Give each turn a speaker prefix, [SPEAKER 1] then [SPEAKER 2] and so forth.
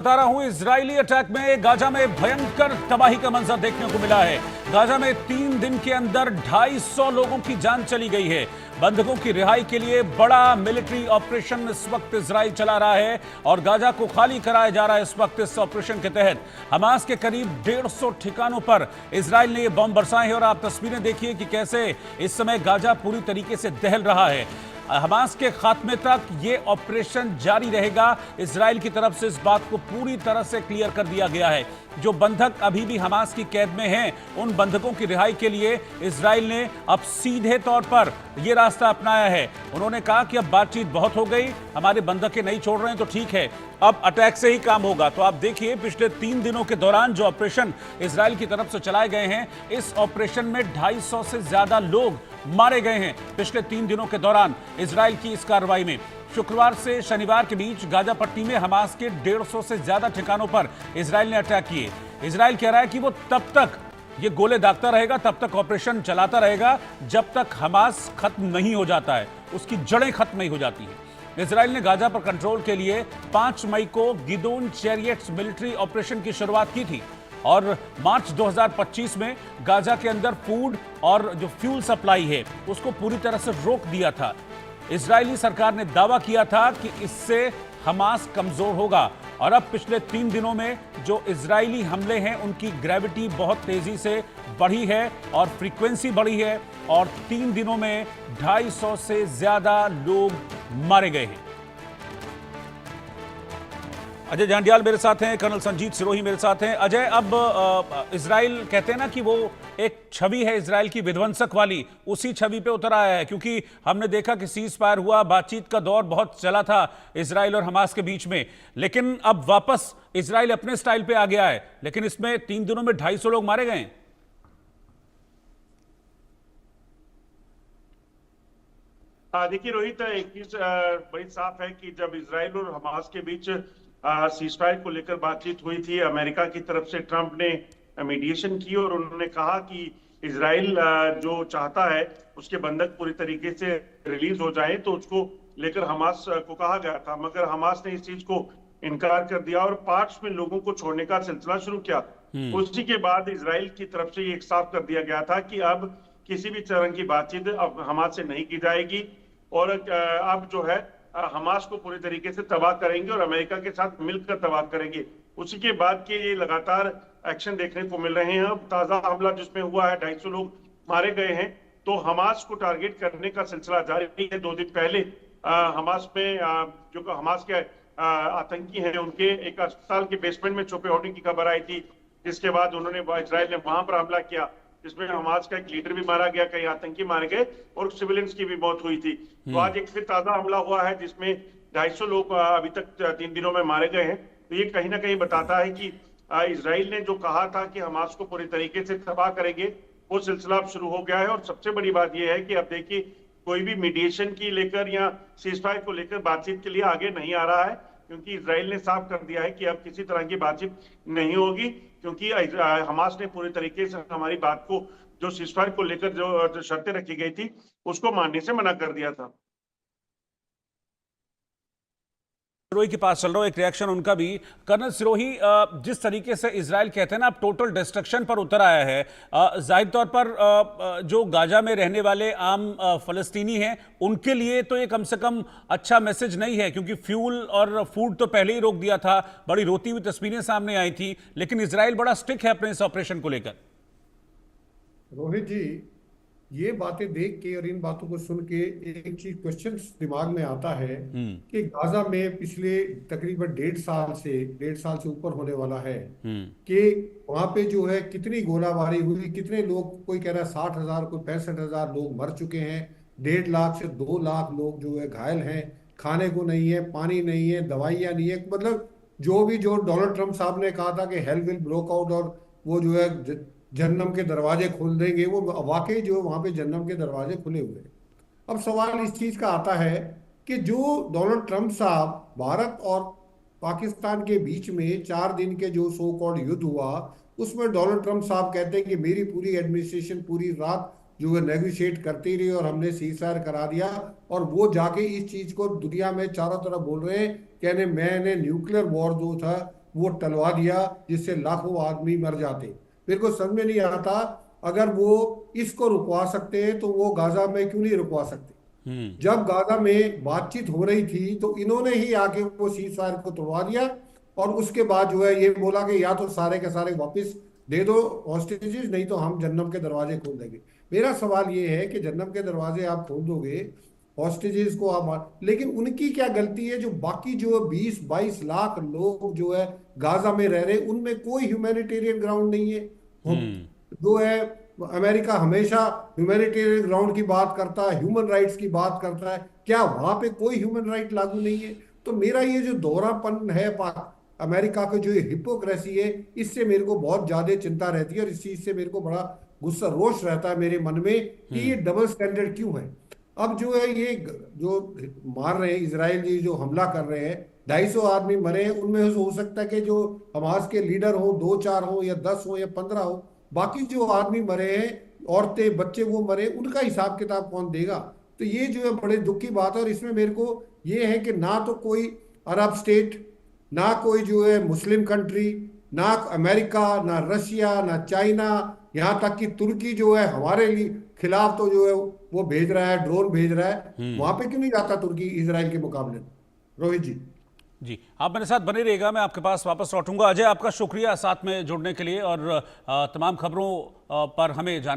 [SPEAKER 1] बता रहा हूं, इजरायली अटैक में गाजा में भयंकर तबाही का मंजर देखने को मिला है। गाजा में 3 दिन के अंदर 250 लोगों की जान चली गई है। बंधकों की रिहाई के लिए बड़ा मिलिट्री ऑपरेशन इस वक्त इजराइल चला रहा है और गाजा को खाली कराया जा रहा है। इस वक्त इस ऑपरेशन के तहत हमास के करीब 150 ठिकानों पर इजराइल ने ये बम बरसाए हैं और आप तस्वीरें देखिए कि कैसे इस समय गाजा पूरी तरीके से दहल रहा है। हमास के खात्मे तक ये ऑपरेशन जारी रहेगा। इजराइल की तरफ से इस बात को पूरी तरह से क्लियर कर दिया गया है। जो बंधक अभी भी हमास की कैद में हैं, उन बंधकों की रिहाई के लिए इजराइल ने अब सीधे तौर पर यह रास्ता अपनाया है। उन्होंने कहा कि अब बातचीत बहुत हो गई, हमारे बंधकें नहीं छोड़ रहे हैं तो ठीक है, अब अटैक से ही काम होगा। तो आप देखिए, पिछले 3 दिनों के दौरान जो ऑपरेशन इजराइल की तरफ से चलाए गए हैं, इस ऑपरेशन में 250 से ज्यादा लोग मारे गए हैं। पिछले 3 दिनों के दौरान इजराइल की इस कार्रवाई में शुक्रवार से शनिवार के बीच गाजा पट्टी में हमास के 150 से ज्यादा ठिकानों पर इजराइल ने अटैक किए। इजराइल कह रहा है कि वो तब तक ये गोले दागता रहेगा, तब तक ऑपरेशन चलाता रहेगा जब तक हमास खत्म नहीं हो जाता है, उसकी जड़ें खत्म नहीं हो जाती हैं। इजराइल ने गाजा पर कंट्रोल के लिए 5 मई को गिदोन चैरियट्स मिलिट्री ऑपरेशन की शुरुआत की थी और मार्च 2025 में गाजा के अंदर फूड और जो फ्यूल सप्लाई है उसको पूरी तरह से रोक दिया था। इजरायली सरकार ने दावा किया था कि इससे हमास कमजोर होगा और अब पिछले 3 दिनों में जो इजरायली हमले हैं उनकी ग्रेविटी बहुत तेजी से बढ़ी है और फ्रीक्वेंसी बढ़ी है और 3 दिनों में 250 से ज्यादा लोग मारे गए हैं। अजय जांडियाल मेरे साथ हैं, कर्नल संजीत सिरोही मेरे साथ हैं। अजय, अब इजराइल कहते हैं ना कि वो एक छवि है इजराइल की विध्वंसक वाली, उसी छवि पे उतर आया है, क्योंकि हमने देखा कि सीज फायर हुआ, बातचीत का दौर बहुत चला था इजराइल और हमास के बीच में, लेकिन अब वापस इजराइल अपने स्टाइल पे आ गया है। लेकिन इसमें 3 दिनों में 250 लोग मारे गए हैं।
[SPEAKER 2] देखिए रोहित, एक चीज बड़ी साफ है कि जब इजराइल और हमास के बीच सीजफायर को लेकर बातचीत हुई थी, अमेरिका की तरफ से ट्रंप ने मीडिएशन की और उन्होंने कहा कि इजराइल जो चाहता है उसके बंधक पूरी तरीके से रिलीज हो जाए, तो उसको लेकर हमास को कहा गया था, मगर हमास ने इस चीज को इनकार कर दिया और पार्ट्स में लोगों को छोड़ने का सिलसिला शुरू किया। उसी के बाद इजराइल की तरफ से ये साफ कर दिया गया था कि अब किसी भी तरह की बातचीत अब हमास से नहीं की जाएगी और अब जो है हमास को पूरी तरीके से तबाह करेंगे और अमेरिका के साथ मिलकर तबाह करेंगे। उसी के बाद के ये लगातार एक्शन देखने को मिल रहे हैं। अब ताजा हमला जिसमें हुआ है 250 लोग मारे गए हैं, तो हमास को टारगेट करने का सिलसिला जारी है। 2 दिन पहले हमास में जो हमास के आतंकी हैं उनके एक अस्पताल के बेसमेंट में छुपे होने की खबर आई थी, जिसके बाद उन्होंने इजराइल ने वहां पर हमला किया, जिसमें हमास का एक लीडर भी मारा गया, कई आतंकी मारे गए और सिविलियंस की भी मौत हुई थी। तो आज एक फिर ताजा हमला हुआ है जिसमें 250 लोग अभी तक 3 दिनों में मारे गए हैं। तो ये कहीं ना कहीं बताता है कि इजराइल ने जो कहा था कि हमास को पूरी तरीके से तबाह करेंगे, वो सिलसिला अब शुरू हो गया है। और सबसे बड़ी बात यह है कि अब देखिए, कोई भी मीडिएशन की लेकर या सीजफायर को लेकर बातचीत के लिए आगे नहीं आ रहा है, क्योंकि इजराइल ने साफ कर दिया है कि अब किसी तरह की बातचीत नहीं होगी, क्योंकि हमास ने पूरी तरीके से हमारी बात को, जो सीजफायर को लेकर जो शर्तें रखी गई थी, उसको मानने से मना कर दिया था।
[SPEAKER 1] सिरोही के पास चल रहा हूं, एक रिएक्शन उनका भी। कर्नल सिरोही, जिस तरीके से इजराइल कहते हैं ना अब टोटल डिस्ट्रक्शन पर उतर आया है, जाहिर तौर पर जो गाजा में रहने वाले आम फलस्तीनी हैं उनके लिए तो ये कम से कम अच्छा मैसेज नहीं है, क्योंकि फ्यूल और फूड तो पहले ही रोक दिया था, बड़ी रोती हुई तस्वीरें सामने आई थी, लेकिन इजराइल बड़ा स्टिक है अपने इस ऑपरेशन को लेकर।
[SPEAKER 3] रोहित जी, ये बातें देख के और इन बातों को सुन के एक चीज क्वेश्चन दिमाग में आता है कि गाजा में पिछले तकरीबन 1.5 साल से ऊपर होने वाला है कि वहां पे जो है कितनी गोलाबारी हुई, कितने लोग, कोई कह रहा है 60,000, कोई 65,000 लोग मर चुके हैं, 1.5 लाख से 2 लाख लोग जो है घायल हैं, खाने को नहीं है, पानी नहीं है, दवाइयां नहीं है। मतलब जो डोनाल्ड ट्रंप साहब ने कहा था कि हेल विल ब्रोक आउट और वो जो है जहन्नम के दरवाजे खोल देंगे, वो वाकई जो वहां पे जहन्नम के दरवाजे खुले हुए। अब सवाल इस चीज का आता है कि जो डोनाल्ड ट्रंप साहब भारत और पाकिस्तान के बीच में 4 दिन के जो सो कॉल्ड युद्ध हुआ, उसमें डोनाल्ड ट्रंप साहब कहते हैं कि मेरी पूरी एडमिनिस्ट्रेशन पूरी रात जो है नेगोशिएट करती रही और हमने सीजफायर करा दिया, और वो जाके इस चीज को दुनिया में चारों तरफ बोल रहे हैं, कहने मैंने न्यूक्लियर वॉर जो था वो टलवा दिया, जिससे लाखों आदमी मर जाते। मेरे को समझ में नहीं आता, अगर वो इसको रुकवा सकते हैं तो वो गाजा में क्यों नहीं रुकवा सकते। जब गाजा में बातचीत हो रही थी तो इन्होंने ही आके वो सीज फायर को तोड़वा दिया, और उसके बाद जो है ये बोला कि या तो सारे के सारे वापस दे दो हॉस्टेजेस, नहीं तो हम जन्नम के दरवाजे खोल देंगे। मेरा सवाल ये है कि जन्नम के दरवाजे आप खोल दोगे, हॉस्टेजेस को आप, लेकिन उनकी क्या गलती है जो बाकी जो 20-22 लाख लोग जो है गाजा में रह रहे, उनमें कोई ह्यूमैनिटेरियन ग्राउंड नहीं है। जो है अमेरिका हमेशा ह्यूमैनिटेरियन ग्राउंड की बात करता है, ह्यूमन राइट्स की बात करता है, क्या वहां पे कोई ह्यूमन राइट लागू नहीं है। तो मेरा ये जो दोहरापन है अमेरिका का, जो हिपोक्रेसी है, इससे मेरे को बहुत ज्यादा चिंता रहती है, और इस चीज से मेरे को बड़ा गुस्सा रोष रहता है मेरे मन में कि ये डबल स्टैंडर्ड क्यों है। अब जो है ये जो मार रहे हैं इसराइल जी, जो हमला कर रहे हैं, 250 आदमी मरे हैं, उनमें हो सकता है कि जो हमास के लीडर हो 2-4 हो या 10 हो या 15 हो, बाकी जो आदमी मरे हैं, औरतें बच्चे वो मरे, उनका हिसाब किताब कौन देगा। तो ये जो है बड़े दुख की बात है, और इसमें मेरे को ये है कि ना तो कोई अरब स्टेट, ना कोई जो है मुस्लिम कंट्री, ना अमेरिका, ना रशिया, ना चाइना, यहाँ तक कि तुर्की जो है हमारे लिए खिलाफ तो जो है वो भेज रहा है, ड्रोन भेज रहा है। वहां पे क्यों नहीं जाता तुर्की इसराइल के मुकाबले। रोहित जी।
[SPEAKER 1] जी, आप मेरे साथ बने रहिएगा, मैं आपके पास वापस लौटूंगा। अजय, आपका शुक्रिया साथ में जुड़ने के लिए और तमाम खबरों पर हमें जान